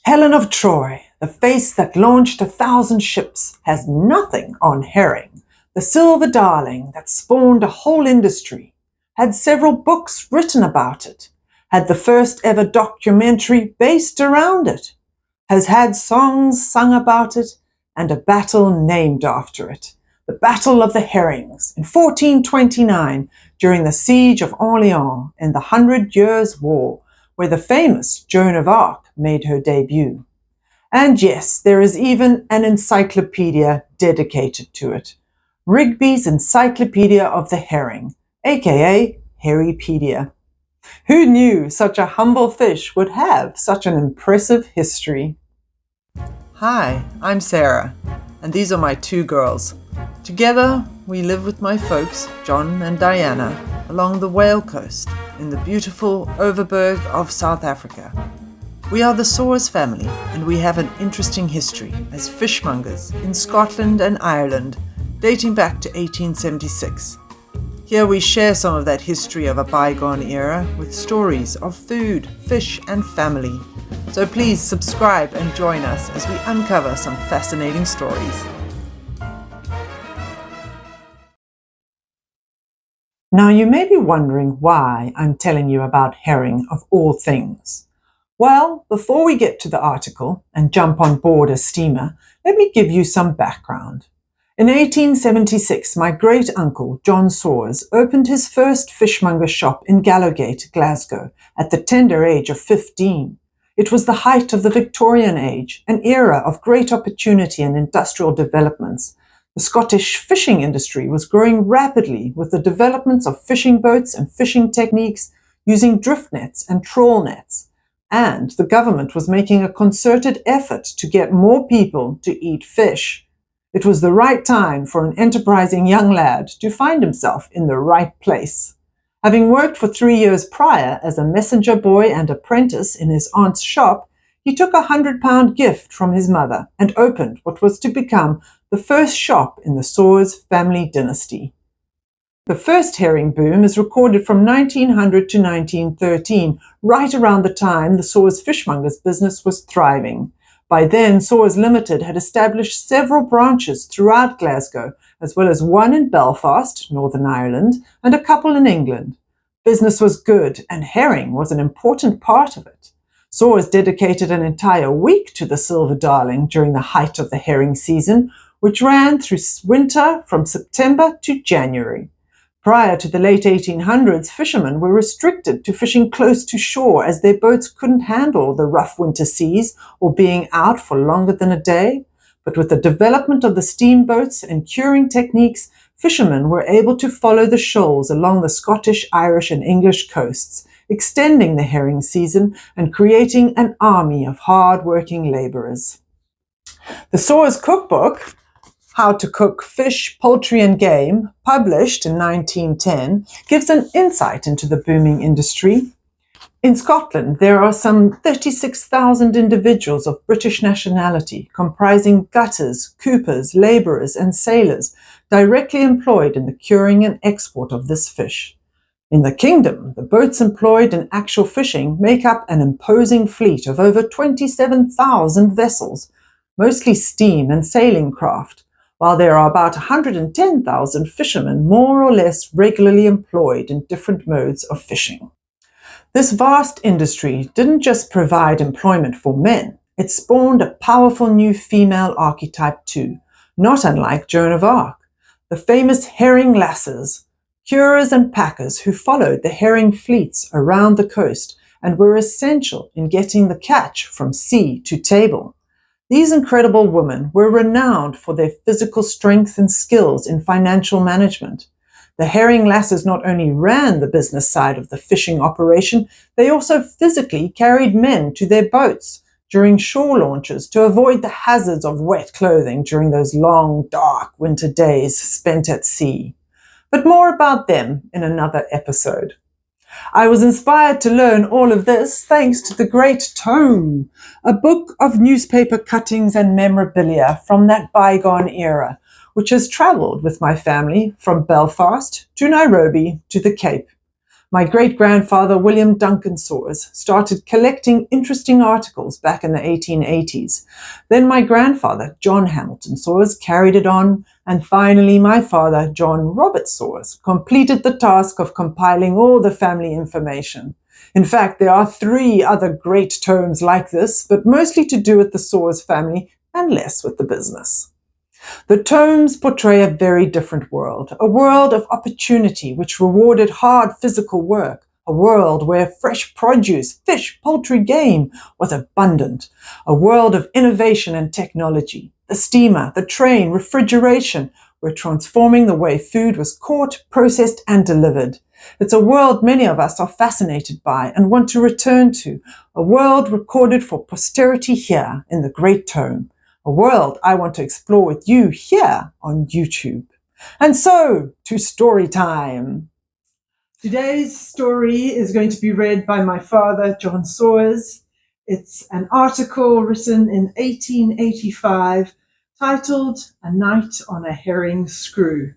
Helen of Troy, the face that launched 1,000 ships, has nothing on herring. The silver darling that spawned a whole industry, had several books written about it, had the first ever documentary based around it, has had songs sung about it, and a battle named after it. The Battle of the Herrings in 1429 during the Siege of Orleans in the 100 Years' War, where the famous Joan of Arc made her debut. And yes, there is even an encyclopedia dedicated to it. Rigby's Encyclopaedia of the Herring, aka Herripedia. Who knew such a humble fish would have such an impressive history? Hi, I'm Sarah, and these are my two girls. Together, we live with my folks, John and Diana, along the Whale Coast in the beautiful Overberg of South Africa. We are the Saws family, and we have an interesting history as fishmongers in Scotland and Ireland, dating back to 1876. Here we share some of that history of a bygone era with stories of food, fish, and family. So please subscribe and join us as we uncover some fascinating stories. Now you may be wondering why I'm telling you about herring of all things. Well, before we get to the article and jump on board a steamer, let me give you some background. In 1876, my great-uncle, John Saws, opened his first fishmonger shop in Gallowgate, Glasgow, at the tender age of 15. It was the height of the Victorian age, an era of great opportunity and industrial developments. The Scottish fishing industry was growing rapidly with the developments of fishing boats and fishing techniques using drift nets and trawl nets. And the government was making a concerted effort to get more people to eat fish. It was the right time for an enterprising young lad to find himself in the right place. Having worked for 3 years prior as a messenger boy and apprentice in his aunt's shop, he took a £100 gift from his mother and opened what was to become the first shop in the Saws family dynasty. The first herring boom is recorded from 1900 to 1913, right around the time the Saws fishmongers business was thriving. By then, Saws Limited had established several branches throughout Glasgow, as well as one in Belfast, Northern Ireland, and a couple in England. Business was good, and herring was an important part of it. Saws dedicated an entire week to the silver darling during the height of the herring season, which ran through winter from September to January. Prior to the late 1800s, fishermen were restricted to fishing close to shore as their boats couldn't handle the rough winter seas or being out for longer than a day. But with the development of the steamboats and curing techniques, fishermen were able to follow the shoals along the Scottish, Irish, and English coasts, extending the herring season and creating an army of hard-working labourers. The Saws Cookbook, How to Cook Fish, Poultry and Game, published in 1910, gives an insight into the booming industry. In Scotland, there are some 36,000 individuals of British nationality, comprising gutters, coopers, labourers and sailors, directly employed in the curing and export of this fish. In the kingdom, the boats employed in actual fishing make up an imposing fleet of over 27,000 vessels, mostly steam and sailing craft, while there are about 110,000 fishermen more or less regularly employed in different modes of fishing. This vast industry didn't just provide employment for men, it spawned a powerful new female archetype too, not unlike Joan of Arc, the famous herring lasses, curers and packers who followed the herring fleets around the coast and were essential in getting the catch from sea to table. These incredible women were renowned for their physical strength and skills in financial management. The herring lasses not only ran the business side of the fishing operation, they also physically carried men to their boats during shore launches to avoid the hazards of wet clothing during those long, dark winter days spent at sea. But more about them in another episode. I was inspired to learn all of this thanks to the great Tome, a book of newspaper cuttings and memorabilia from that bygone era, which has travelled with my family from Belfast to Nairobi to the Cape. My great-grandfather, William Duncan Sawers, started collecting interesting articles back in the 1880s. Then my grandfather, John Hamilton Sawers, carried it on, and finally my father, John Robert Sawers, completed the task of compiling all the family information. In fact, there are 3 other great tomes like this, but mostly to do with the Sawers family and less with the business. The tomes portray a very different world, a world of opportunity which rewarded hard physical work, a world where fresh produce, fish, poultry, game was abundant, a world of innovation and technology. The steamer, the train, refrigeration were transforming the way food was caught, processed, and delivered. It's a world many of us are fascinated by and want to return to, a world recorded for posterity here in the Great Tome. A world I want to explore with you here on YouTube. And so, to story time. Today's story is going to be read by my father, John Sawers. It's an article written in 1885 titled A Night on a Herring Screw.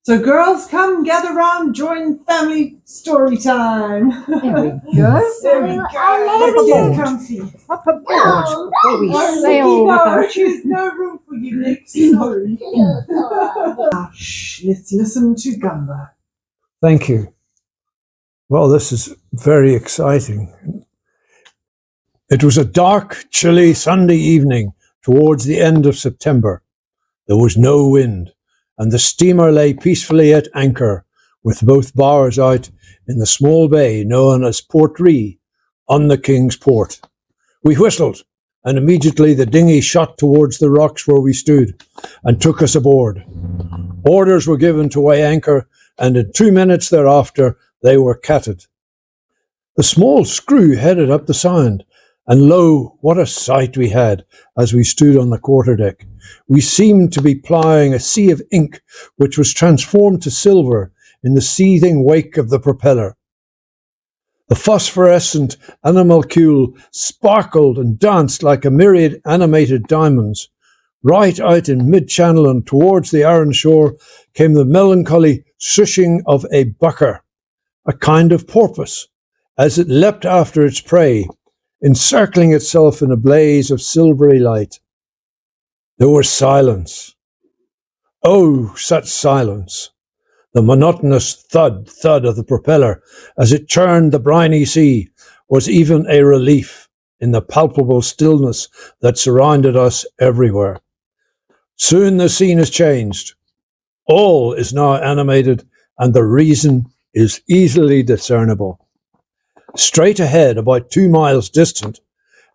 So girls, come gather round, join family story time. There we go. There we go. Get comfy. Up a board before we Oh, sail without you. there's no room for you, Nick. Sorry. Now, shh, let's listen to Gumbo. Thank you. Well, this is very exciting. It was a dark, chilly Sunday evening towards the end of September. There was no wind, and the steamer lay peacefully at anchor, with both bowers out in the small bay known as Portree, on the King's Port. We whistled, and immediately the dinghy shot towards the rocks where we stood, and took us aboard. Orders were given to weigh anchor, and in 2 minutes thereafter they were catted. The small screw headed up the Sound, and lo, what a sight we had as we stood on the quarterdeck. We seemed to be ploughing a sea of ink which was transformed to silver in the seething wake of the propeller. The phosphorescent animalcule sparkled and danced like a myriad animated diamonds. Right out in mid-channel and towards the Arran shore came the melancholy swishing of a bucker, a kind of porpoise, as it leapt after its prey, encircling itself in a blaze of silvery light. There was silence. Oh, such silence! The monotonous thud, thud of the propeller as it churned the briny sea was even a relief in the palpable stillness that surrounded us everywhere. Soon the scene is changed. All is now animated, and the reason is easily discernible. Straight ahead, about 2 miles distant,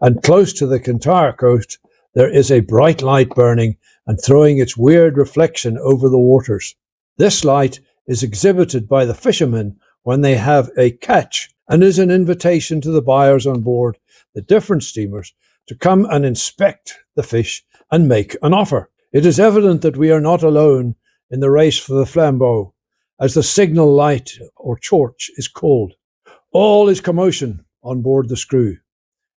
and close to the Kintyre coast, there is a bright light burning and throwing its weird reflection over the waters. This light is exhibited by the fishermen when they have a catch, and is an invitation to the buyers on board the different steamers to come and inspect the fish and make an offer. It is evident that we are not alone in the race for the flambeau, as the signal light, or torch, is called. All is commotion on board the Screw.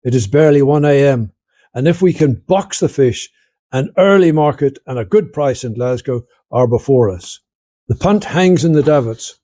It is barely 1 a.m., and if we can box the fish, an early market and a good price in Glasgow are before us. The punt hangs in the davits,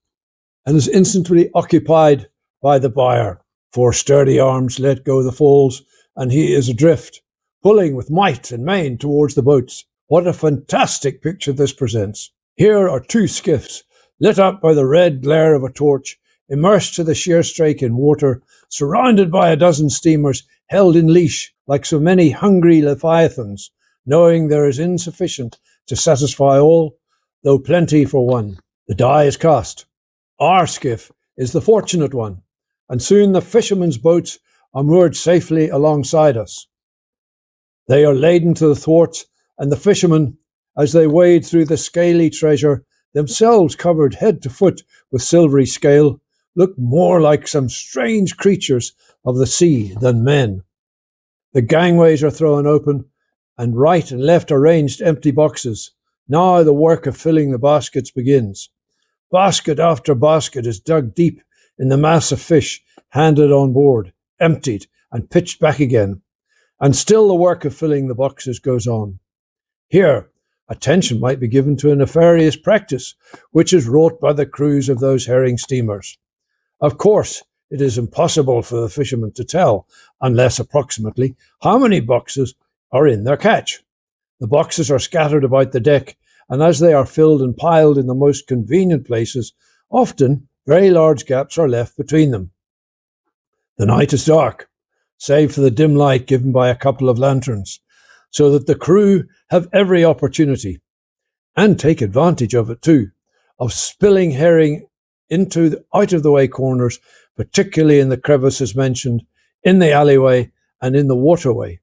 and is instantly occupied by the buyer. 4 sturdy arms let go the falls, and he is adrift, pulling with might and main towards the boats. What a fantastic picture this presents. Here are 2 skiffs, lit up by the red glare of a torch, immersed to the sheer strake in water, surrounded by a dozen steamers held in leash like so many hungry leviathans, knowing there is insufficient to satisfy all, though plenty for one. The die is cast. Our skiff is the fortunate one, and soon the fishermen's boats are moored safely alongside us. They are laden to the thwarts, and the fishermen, as they wade through the scaly treasure, themselves covered head to foot with silvery scale, look more like some strange creatures of the sea than men. The gangways are thrown open, and right and left are ranged empty boxes. Now the work of filling the baskets begins. Basket after basket is dug deep in the mass of fish handed on board, emptied and pitched back again. And still the work of filling the boxes goes on. Here, attention might be given to a nefarious practice which is wrought by the crews of those herring steamers. Of course, it is impossible for the fishermen to tell, unless approximately, how many boxes are in their catch. The boxes are scattered about the deck, and as they are filled and piled in the most convenient places, often very large gaps are left between them. The night is dark, save for the dim light given by a couple of lanterns, so that the crew have every opportunity, and take advantage of it too, of spilling herring into the out-of-the-way corners, particularly in the crevices mentioned, in the alleyway and in the waterway.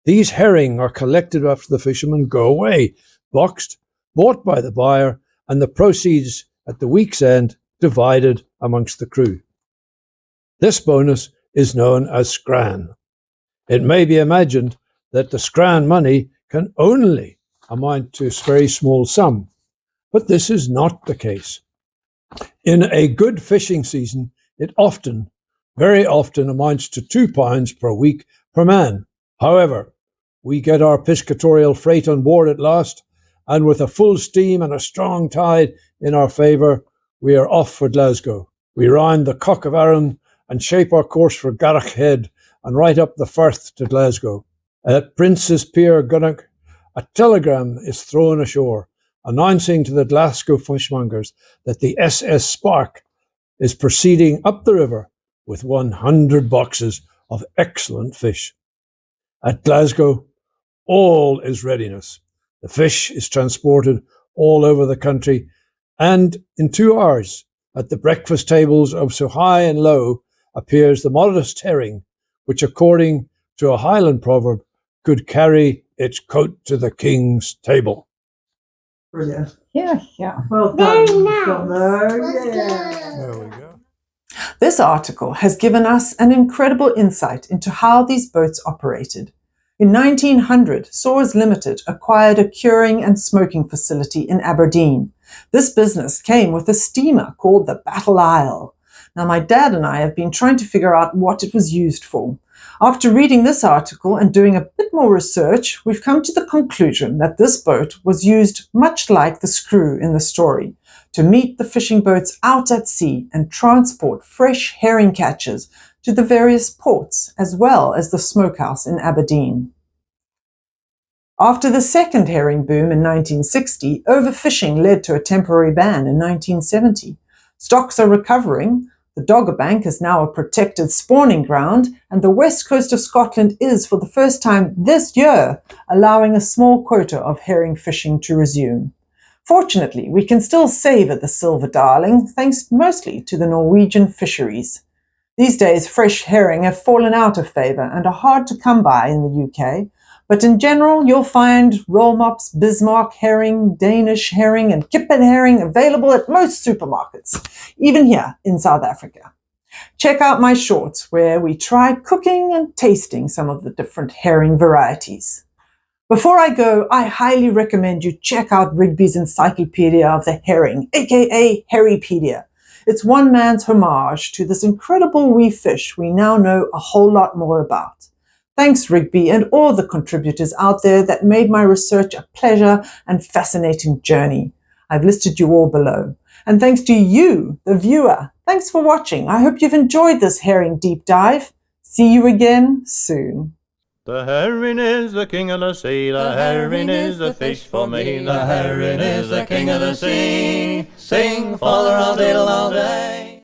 These herring are collected after the fishermen go away, boxed, bought by the buyer, and the proceeds at the week's end divided amongst the crew. This bonus is known as scran. It may be imagined that the scran money can only amount to a very small sum, but this is not the case. In a good fishing season, it often, very often amounts to £2 per week per man. However, we get our piscatorial freight on board at last, and with a full steam and a strong tide in our favour, we are off for Glasgow. We round the Cock of Arran and shape our course for Garach Head and right up the Firth to Glasgow. At Prince's Pier Gunnock, a telegram is thrown ashore, announcing to the Glasgow fishmongers that the SS Spark is proceeding up the river with 100 boxes of excellent fish. At Glasgow, all is readiness. The fish is transported all over the country, and in 2 hours, at the breakfast tables of so high and low, appears the modest herring, which, according to a Highland proverb, could carry its coat to the king's table. Brilliant. Yeah, yeah. Well Very done. nice. Yeah. There we go. This article has given us an incredible insight into how these boats operated. In 1900, Soars Limited acquired a curing and smoking facility in Aberdeen. This business came with a steamer called the Battle Isle. Now, my dad and I have been trying to figure out what it was used for. After reading this article and doing a bit more research, we've come to the conclusion that this boat was used much like the screw in the story, to meet the fishing boats out at sea and transport fresh herring catches to the various ports, as well as the smokehouse in Aberdeen. After the second herring boom in 1960, overfishing led to a temporary ban in 1970. Stocks are recovering. The Dogger Bank is now a protected spawning ground, and the west coast of Scotland is, for the first time this year, allowing a small quota of herring fishing to resume. Fortunately, we can still savour the silver darling, thanks mostly to the Norwegian fisheries. These days, fresh herring have fallen out of favour and are hard to come by in the UK, but in general, you'll find rollmops, Bismarck herring, Danish herring, and Kippen herring available at most supermarkets, even here in South Africa. Check out my shorts where we try cooking and tasting some of the different herring varieties. Before I go, I highly recommend you check out Rigby's Encyclopaedia of the Herring, aka Herripedia. It's one man's homage to this incredible wee fish we now know a whole lot more about. Thanks, Rigby, and all the contributors out there that made my research a pleasure and fascinating journey. I've listed you all below. And thanks to you, the viewer. Thanks for watching. I hope you've enjoyed this herring deep dive. See you again soon. The herring is the king of the sea, the herring is the fish for me, the herring is the king of the sea. Sing, father, all day, all day.